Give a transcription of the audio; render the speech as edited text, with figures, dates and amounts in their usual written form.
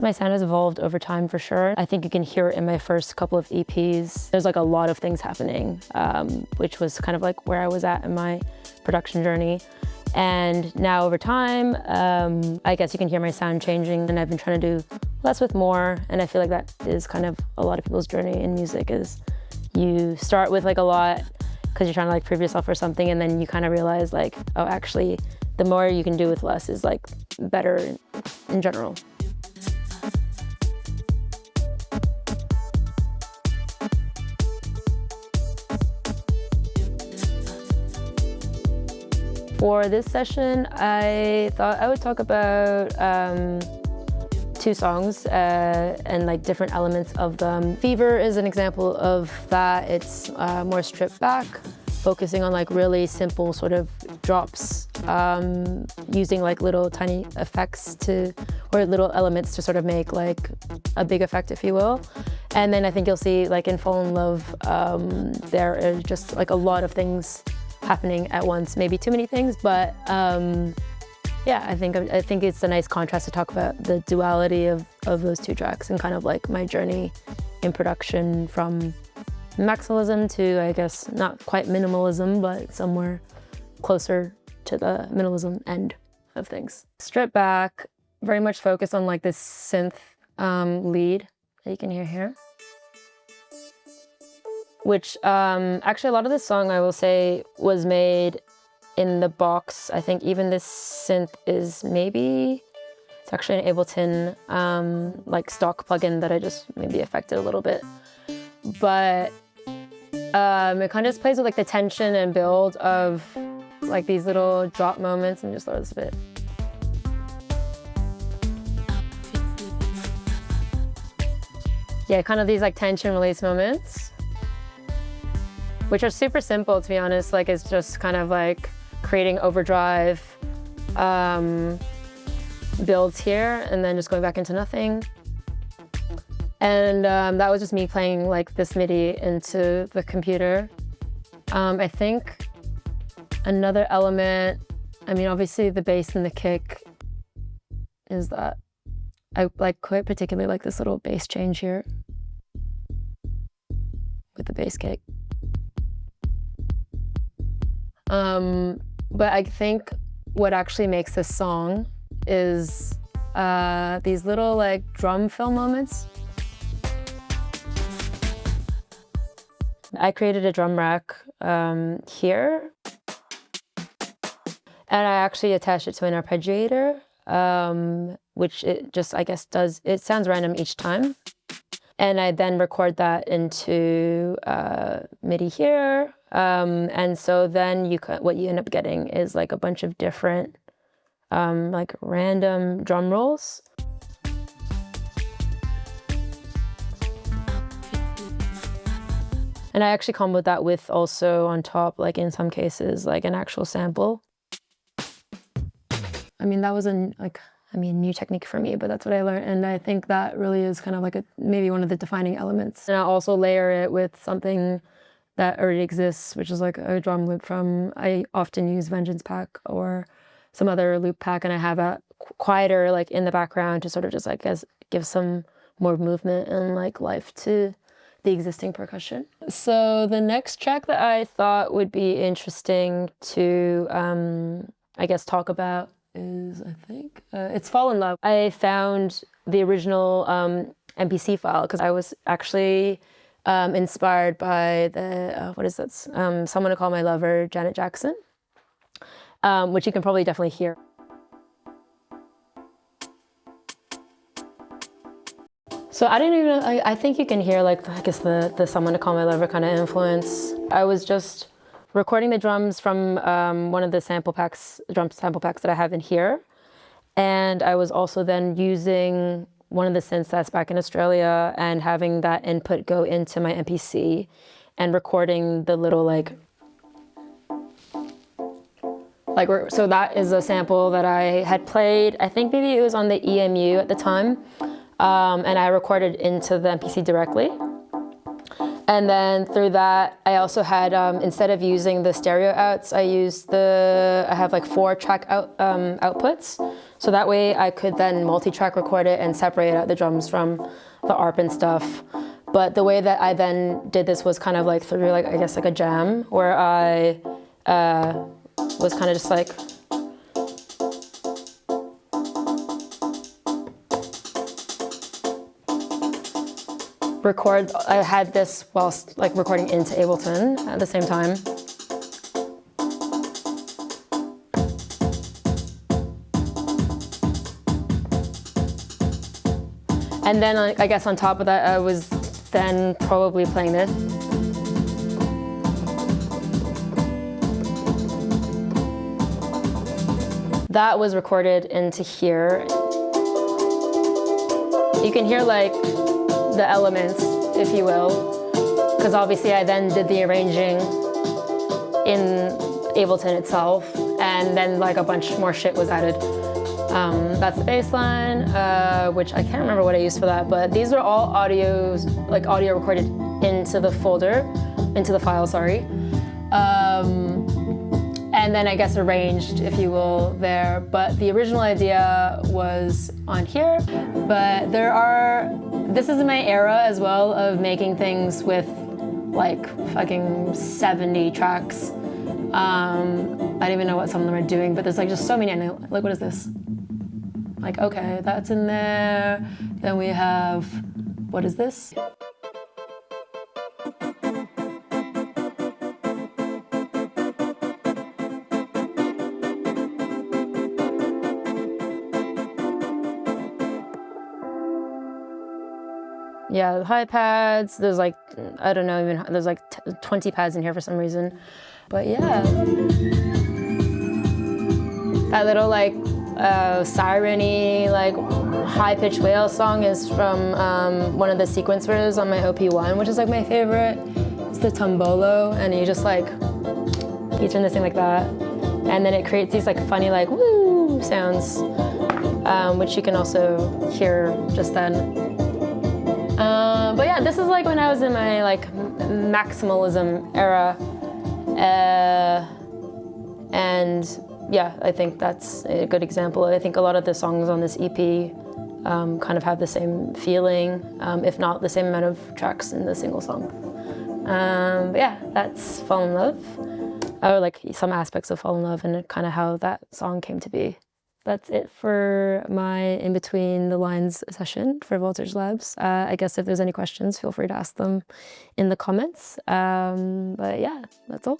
My sound has evolved over time for sure. I think you can hear it in my first couple of EPs. There's like a lot of things happening, which was kind of like where I was at in my production journey. And now over time, I guess you can hear my sound changing, and I've been trying to do less with more. And I feel like that is kind of a lot of people's journey in music, is you start with like a lot because you're trying to like prove yourself or something, and then you kind of realize like, oh, actually, the more you can do with less is like better in general. For this session, I thought I would talk about two songs and like different elements of them. Fever is an example of that. It's more stripped back, focusing on like really simple sort of drops, using like little tiny effects or little elements to sort of make like a big effect, if you will. And then I think you'll see like in Fall in Love, there are just like a lot of things happening at once, maybe too many things, but yeah, I think it's a nice contrast to talk about the duality of those two tracks and kind of like my journey in production from maximalism to, I guess, not quite minimalism, but somewhere closer to the minimalism end of things. Stripped back, very much focused on like this synth lead that you can hear here. Which actually a lot of this song, I will say, was made in the box. I think even this synth is it's actually an Ableton like stock plugin that I just maybe affected a little bit. But it kind of just plays with like the tension and build of like these little drop moments, and just throw this bit. Yeah, kind of these like tension release moments, which are super simple, to be honest. Like, it's just kind of like creating overdrive builds here and then just going back into nothing. And that was just me playing like this MIDI into the computer. I think another element, I mean, obviously the bass and the kick, is that I like quite particularly like this little bass change here with the bass kick. But I think what actually makes this song is these little like drum fill moments. I created a drum rack here, and I actually attached it to an arpeggiator, which it just, I guess, it sounds random each time. And I then record that into MIDI here. And so then what you end up getting is like a bunch of different like random drum rolls. And I actually comboed that with also on top, like in some cases, like an actual sample. I mean, that was new technique for me, but that's what I learned. And I think that really is kind of like maybe one of the defining elements. And I also layer it with something that already exists, which is like a drum loop I often use Vengeance Pack or some other loop pack, and I have a quieter like in the background to sort of just like give some more movement and like life to the existing percussion. So the next track that I thought would be interesting to, I guess, talk about is, I think, it's Fall in Love. I found the original MPC file because I was actually inspired by the, what is that? Someone to Call My Lover, Janet Jackson, which you can probably definitely hear. So I think you can hear like, I guess the Someone to Call My Lover kind of influence. I was just recording the drums from one of the drum sample packs that I have in here. And I was also then using one of the synths that's back in Australia and having that input go into my MPC and recording the little so that is a sample that I had played. I think maybe it was on the EMU at the time. And I recorded into the MPC directly. And then through that, I also had, instead of using the stereo outs, I have like 4 track outputs. So that way I could then multi-track record it and separate out the drums from the ARP and stuff. But the way that I then did this was kind of like through like, I guess like a jam, where I was kind of just like, I had this whilst like recording into Ableton at the same time. And then I guess on top of that, I was then probably playing this. That was recorded into here. You can hear like the elements, if you will, because obviously I then did the arranging in Ableton itself, and then like a bunch more shit was added. That's the bass line, which I can't remember what I used for that, but these are all audio recorded into the file, sorry. And then I guess arranged, if you will, there. But the original idea was on here. But this is my era as well of making things with like fucking 70 tracks. I don't even know what some of them are doing, but there's like just so many. And like, what is this? Like, okay, that's in there. Then we have, what is this? Yeah, the hi pads, there's like, I don't know, even there's like 20 pads in here for some reason. But yeah. That little like siren-y, like high-pitched wail song is from one of the sequencers on my OP1, which is like my favorite. It's the Tombolo, and you just like, you turn this thing like that, and then it creates these like funny like woo sounds, which you can also hear just then. But yeah, this is like when I was in my like maximalism era, and yeah, I think that's a good example. I think a lot of the songs on this EP kind of have the same feeling, if not the same amount of tracks in the single song. But yeah, that's Fall in Love, or like some aspects of Fall in Love and kind of how that song came to be. That's it for my In Between the Lines session for Voltage Labs. I guess if there's any questions, feel free to ask them in the comments. But yeah, that's all.